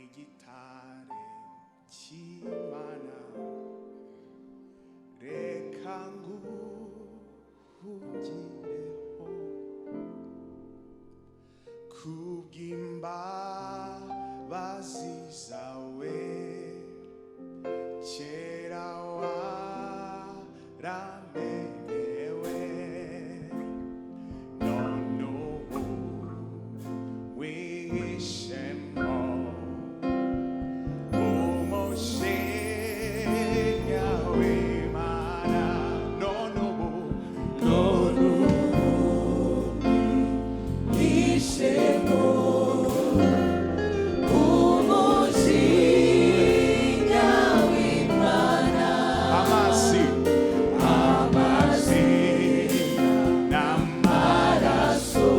igitare cy'Imana reka nguhungireho kubw'imbabazi zawe kera waramenewe none ubu wihishemo umujinya w'Imana none ubu wihishemo umujinya w'Imana amazi n'amaraso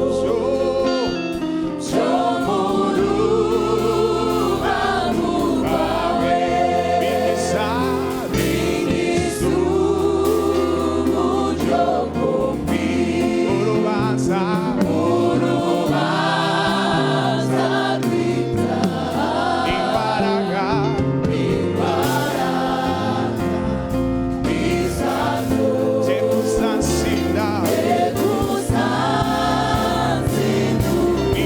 byo mu rubavu rwawe binkiza uburyo bwombi urubanza rwita imbaraga bizazo je kuzansinda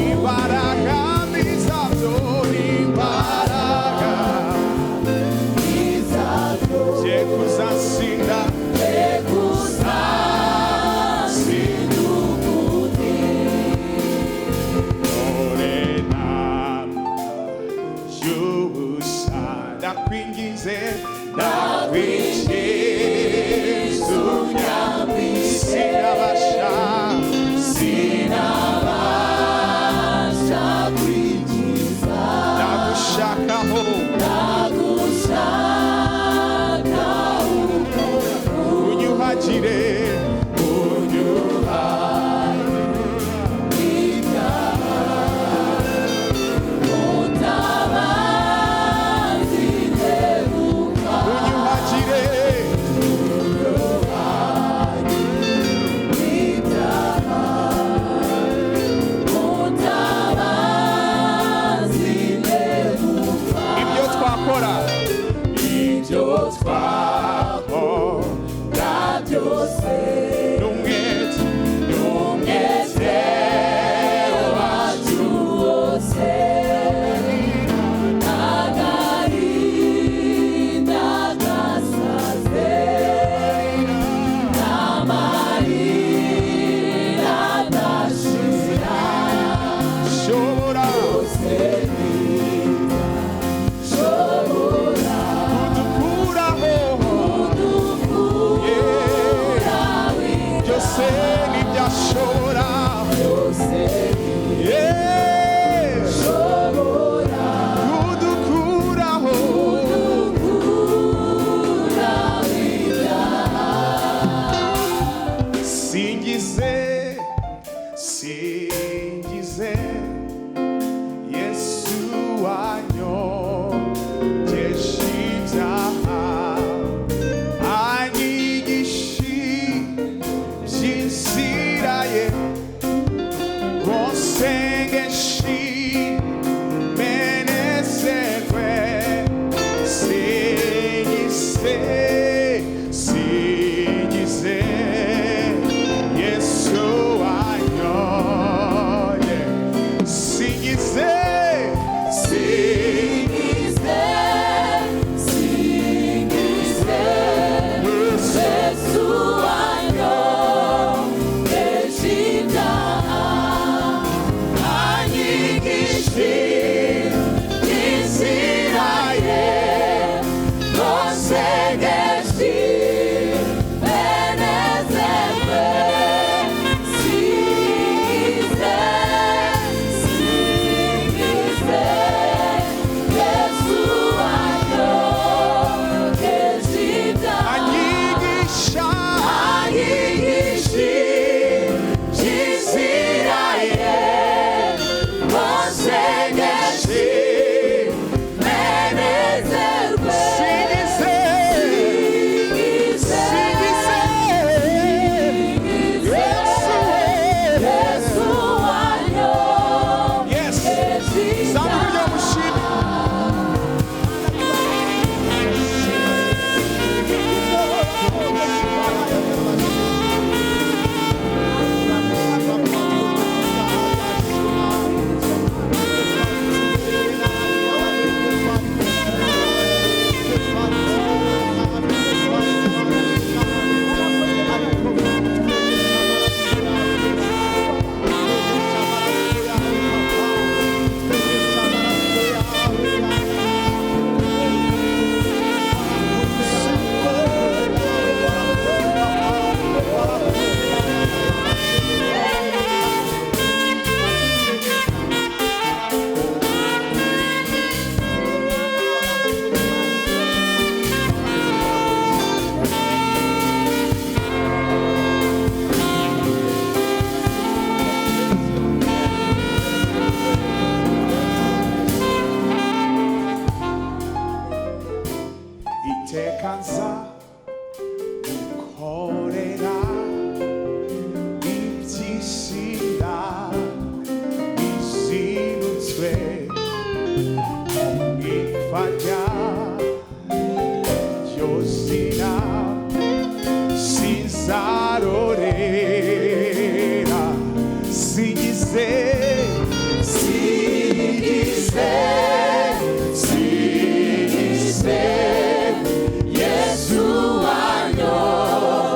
imbaraga bizazo imbaraga je kuzansinda ndakwingize ndakwingiza unyambi sinabasha kwinjiza ndagushakaho unyuhagire Sing fanya yosina sinzarorera singize singize singize Yesu wanyoheje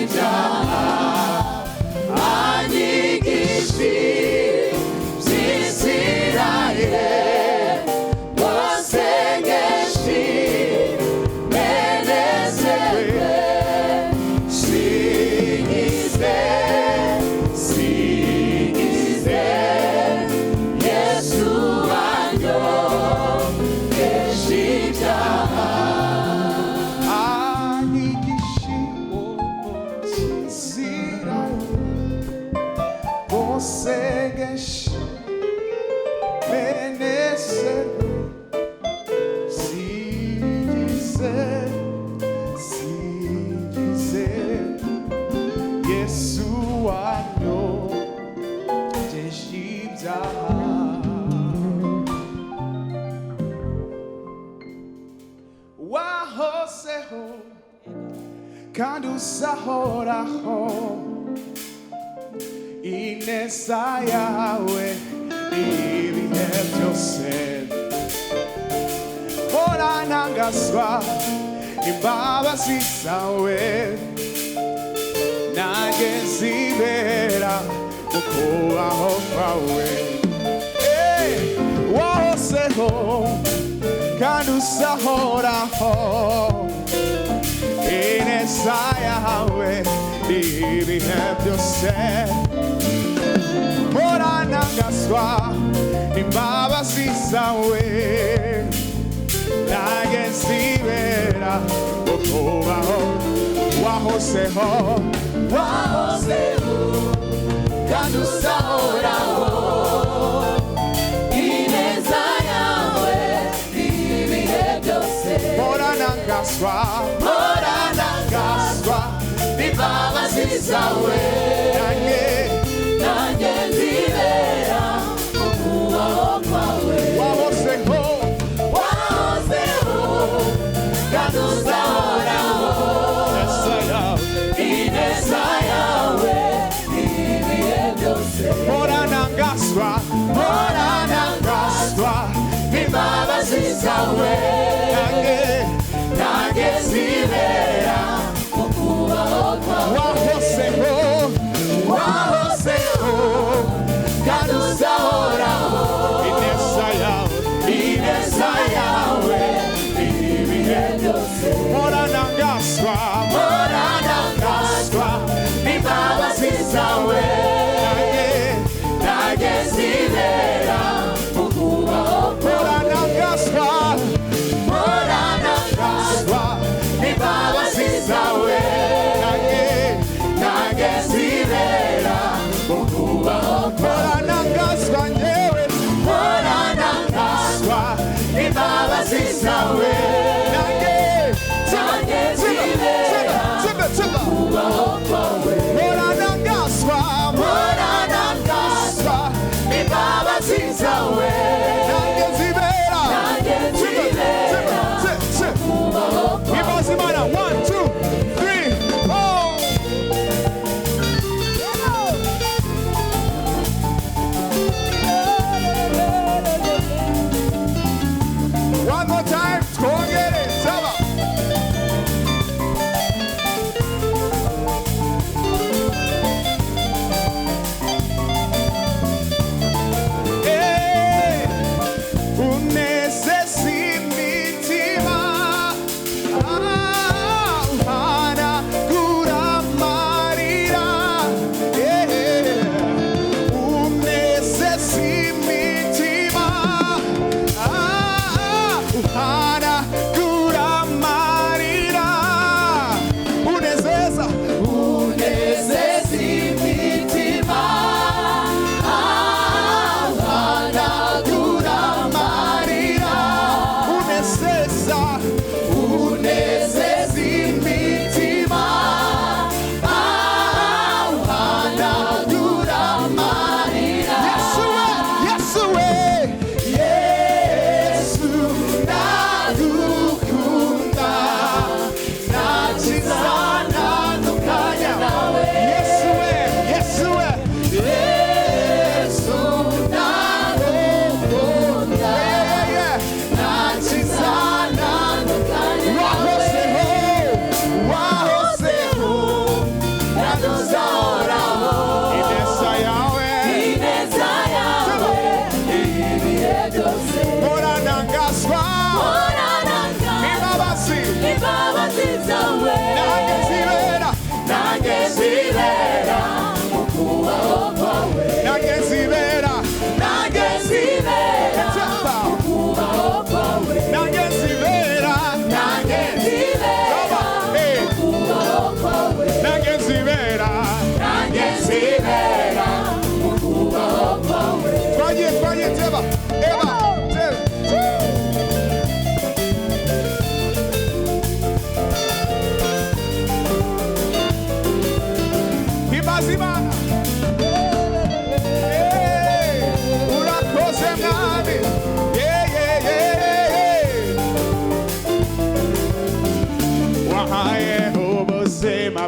ibyaha anyigisha by'inzira ye wasengeje menezerwe singize singize Yesu wanyoheje ibyaha anyigisha by'inzira wasengeje menezerwe singize singize Yesu wanyoheje ibyaha wahozeho kandi uzahoraho ineza yawe ibihe byose ntangazwa imbabazi zawe nanjye nzibera mu kubaho kwawe wahozeho kandi uzahoraho ineza yawe ibihe byose ntangazwa imbabazi zawe nanjye nzibera mu kubaho wahozeho kandi uzahoraho ineza yawe ibihe byose ntangazwa imbabazi zawe nanjye nzibera mu kubaho kwawe wahozeho kandi uzahoraho ineza yawe ibihe byose ntangazwa imbabazi zawe nanjye nzibera mu kubaho kwawe wahozeho kandi uzahoraho ineza yawe ibihe byose ntangazwa imbabazi zawe nanjye nzibera mu kubaho ntangazwa imbabazi zawe nanjye nzibera mu kubaho ntangazwa njyewe imbabazi zawe nanjye nzibera mu kubaho kwawe ntangazwa imbabazi zawe nanjye nzibera mu kubaho kwawe Imana 1 2 3 One more time,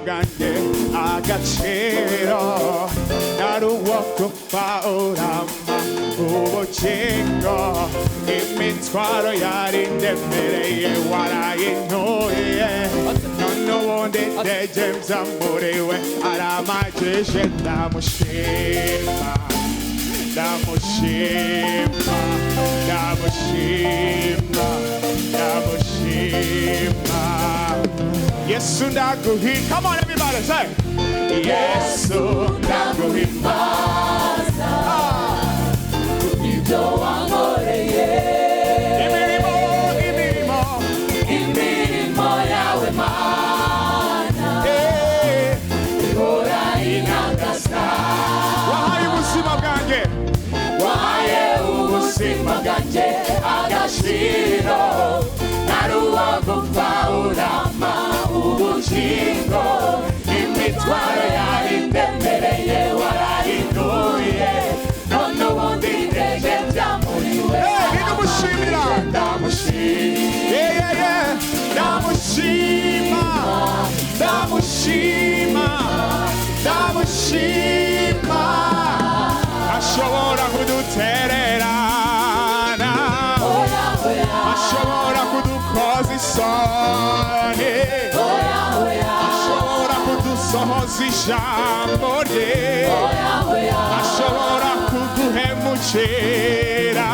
bwanjye agaciro naruwako paurama ubugingo imitwaro yari ndemereye warayintuye none ubundi ndegembya muri we aramagije ndamushima ndamushima ndamushima ndamushima Yesu ndaguhimbaza. Come on everybody say Yesu ndaguhimbaza ibyo wankoreye imirimo yawe Mana ihora inangaza wahaye ubuzima bwanjye agaciro naruwagupfa urama ubugingo imitwaro yari ndemereye warahinduye none ubundi ndege byamuriwe ndamushimira ndamushima ndamushima ndamushima ashobora kudutererana ashobora kudukoza isoni ashobora kudusohoza ijambo rye ashobora kuduhemukira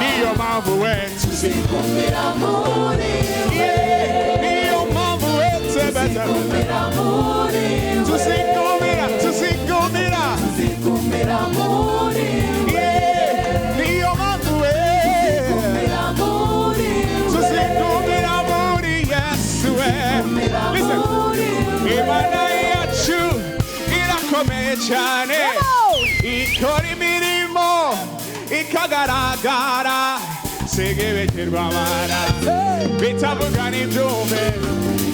niyo mpamvu we tuzigumira muri we niyo mpamvu we tuzigumira muri we tuzigumira muri we niyo mpamvu we tuzigumira muri Yesu we listen Imana yacu irakomeye cyane ikora imirimo ikagaragara segebekerwa abana bitavuga n'ibyumve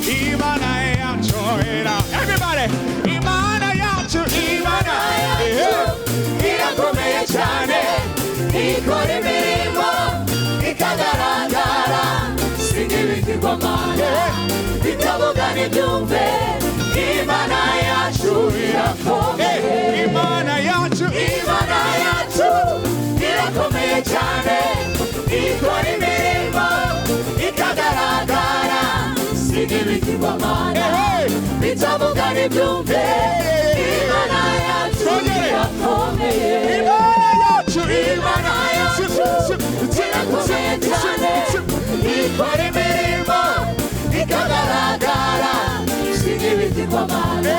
Imana yacu everybody Imana yacu irakomeye cyane ikora imirimo ikagaragara segebekerwa abana bitavuga n'ibyumve Imana yacu irakomeye Imana yacu irakomeye cyane ikora imirimo ikagaragara sigibikirwamana bitavuga n'ibyumve Imana yacu irakomeye Imana yacu irakomeye cyane ikora imirimo ikagaragara sigibikirwamana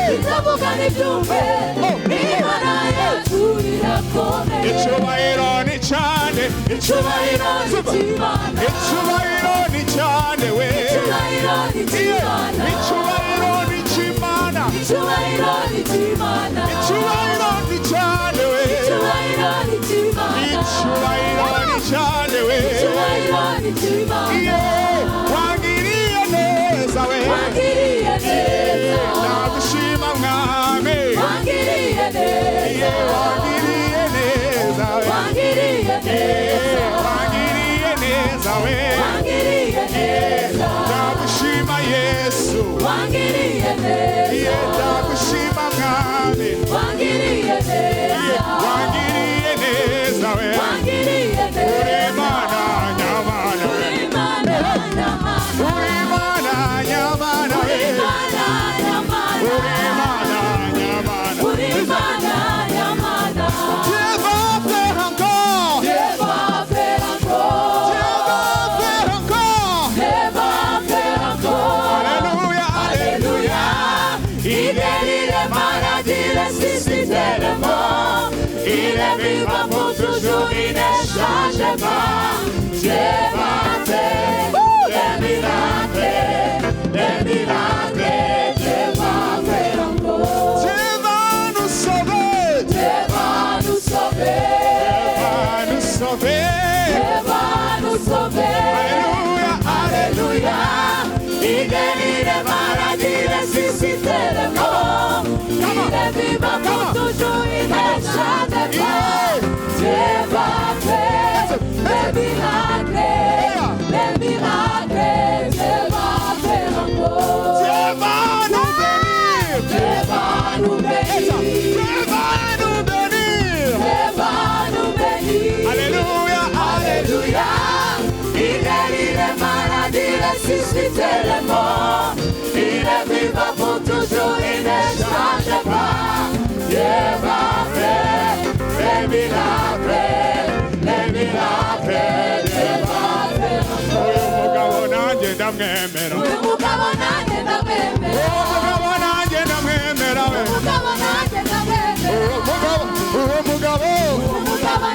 bitavuga n'ibyumve Imana yacu irakomeye icyubahiro ni cyane icyubahiro ni cy'Imana icyubahiro ni cyane we icyubahiro ni cy'Imana icyubahiro ni cy'Imana icyubahiro ni cy'Imana icyubahiro ni cyane we icyubahiro ni cy'Imana icyubahiro ni cyane we icyubahiro ni cy'Imana wangiriye neza we wangiriye neza ndagushima mwami wangiriye neza wangiriye neza wangiriye neza wangiriye neza we wangiriye neza ndagushima Yesu wangiriye neza ndagushima mwami wangiriye neza wangiriye neza we wangiriye neza Imana nyamana Imana nyamana Imana nyamana Imana nyamana Imana nyamana Imana nyamana Dieu va faire encore Dieu va faire encore Dieu va faire encore Alléluia Alléluia il est maladie ressuscité le mort il est vivant pour toujours il ne change pas Dieu va faire des miracles Dieu va faire encore Dieu va nous sauver Dieu va nous sauver Dieu va nous sauver Dieu va nous sauver Alléluia Alléluia il guérit les maladies ressuscité les morts il est vivant pour toujours il ne change pas Dieu va faire des miracles Dieu va faire encore ndamwemera uyu mugabo nanjye ndamwemera uwo mugabo nanjye ndamwemera we umugabo nanjye ndamwemera uwo mugabo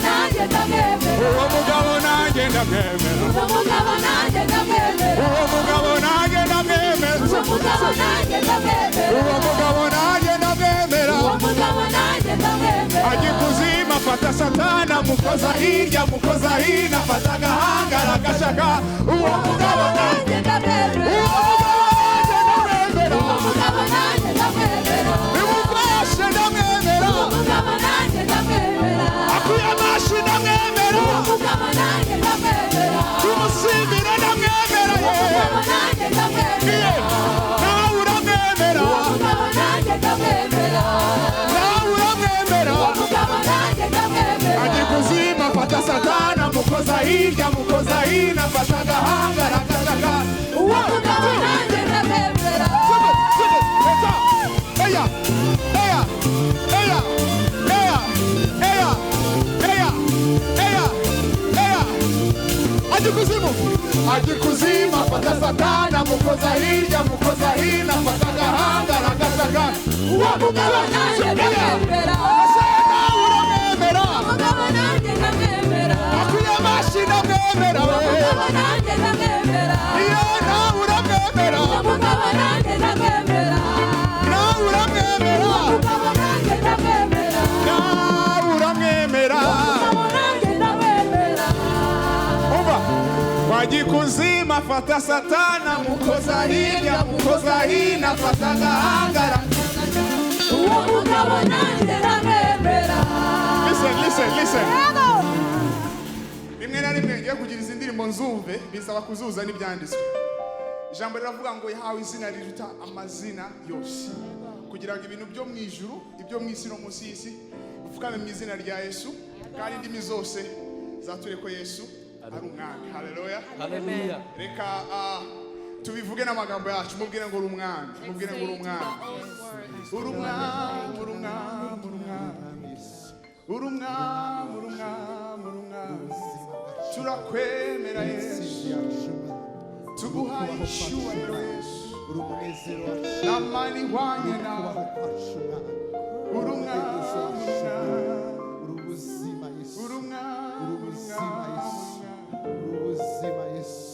nanjye ndamwemera uwo mugabo nanjye ndamwemera umugabo nanjye ndamwemera uwo mugabo nanjye ndamwemera umugabo nanjye ndamwemera uwo mugabo nanjye ndamwemera umugabo nanjye ndamwemera ajya kuzima afata satana mukoza hirya mukoza hino afata agahanga aragashaka uwo mugabo nanjye ndamwemera umugabo nanjye ndamwemera bimufashe ndamwemera umugabo nanjye ndamwemera akuye amashi ndamwemera umugabo nanjye ndamwemera tumusimbire ndamwemera umugabo nanjye ndamwemera nawe uramwemera umugabo nanjye ndamwemera nawe uramwemera umugabo nanjye ndamwemera ajya kuzima afata satana mukoza hirya mukoza hino afata agahanga aragashaka uwo mugabo nanjye ndamwemera ajya kuzima afata satana mukoza hirya mukoza hino afata agahanga aragashaka uwo mugabo nanjye ndamwemera uramwemera umugabo nanjye ndamwemera akuye amashi ndamwemera umugabo nanjye ndamwemera iyo nawe uramwemera umugabo nanjye ndamwemera nawe uramwemera umugabo nanjye ndamwemera nawe uramwemera umugabo nanjye ndamwemera umva wajya kuzima afata satana mukoza hirya mukoza hino afata agahanga uwo mugabo nanjye ndamwemera listen rimwe na rimwe ngiye kugira izi ndirimbo nzumve bisaba kuzuza n'ibyanditswe ijambo riravuga ngo yahawe izina riruta amazina yose kugira ngo ibintu byo mu ijuru ibyo mu isi no munsi y'isi bipfukame mu izina rya Yesu kandi indimi zose zature ko Yesu ari umwami. Haleluya. Reka tubivuge n'amagambo yacu mubwire ngo uri umwami mubwire ngo uri umwami uri umwami uri umwami uri umwami uri umwami uri umwami turakwemera Yesu tuguhaye icyubahiro Yesu n'amani ihwanye nawe uri umwami uri ubuzima Yesu uri umwami uri ubuzima Yesu uri ubuzima Yesu.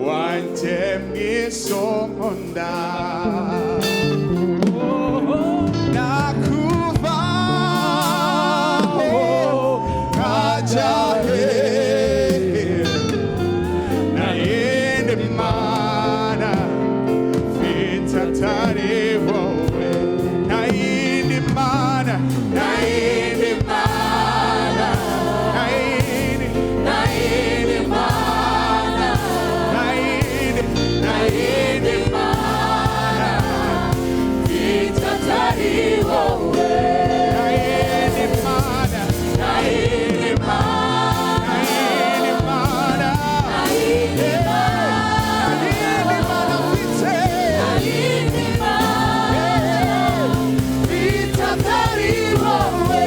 wanje mwisongonda nakuvaho kajahe naende mana fitatare wowe naende mana naende mana naende mana naende mana fitatare wowe naende mana naende mana naende mana naende mana fitatare wowe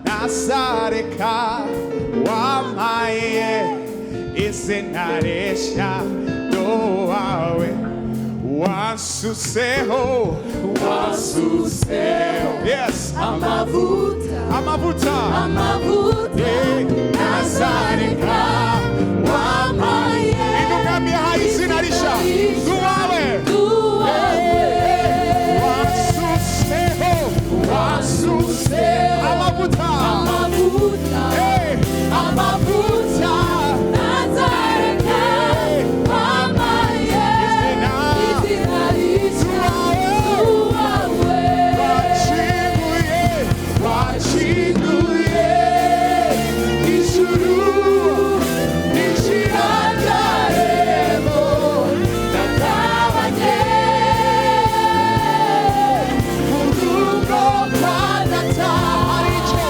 Nasareka wamaye isenaresha doawe wasuseho yes amavuta Nasareka wamaye inukamia haisinarisha duawe wasuseho amavuta Nazareka wamaye isenarisha duawe wachinguye ijuru nishirajaremo natabanye murugo kwa data haricho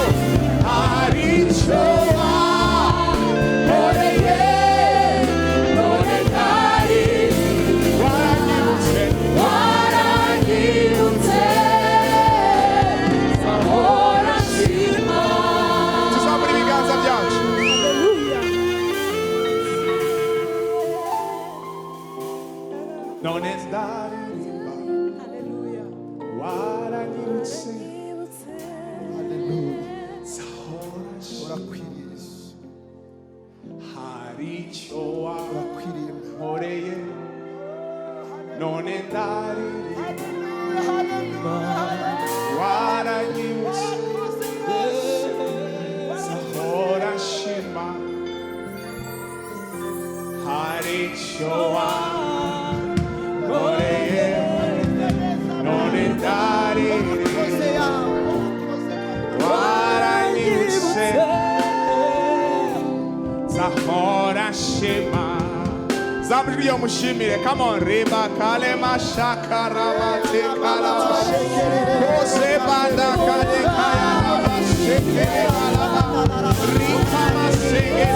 non è stare Hallelujah. waranyibutse Hallelujah. sahora Urakwiriye Yesu. hari icyo Urakwiriye wankoreye none ndaririmba waranyibutse sahora shima hari icyo wankoreye none ndaririmba waranyibutse sahora shima zamuri yo mushimire come on riba kale mashaka ramate kala kose banda kale kaya ramasheke kala rika masenge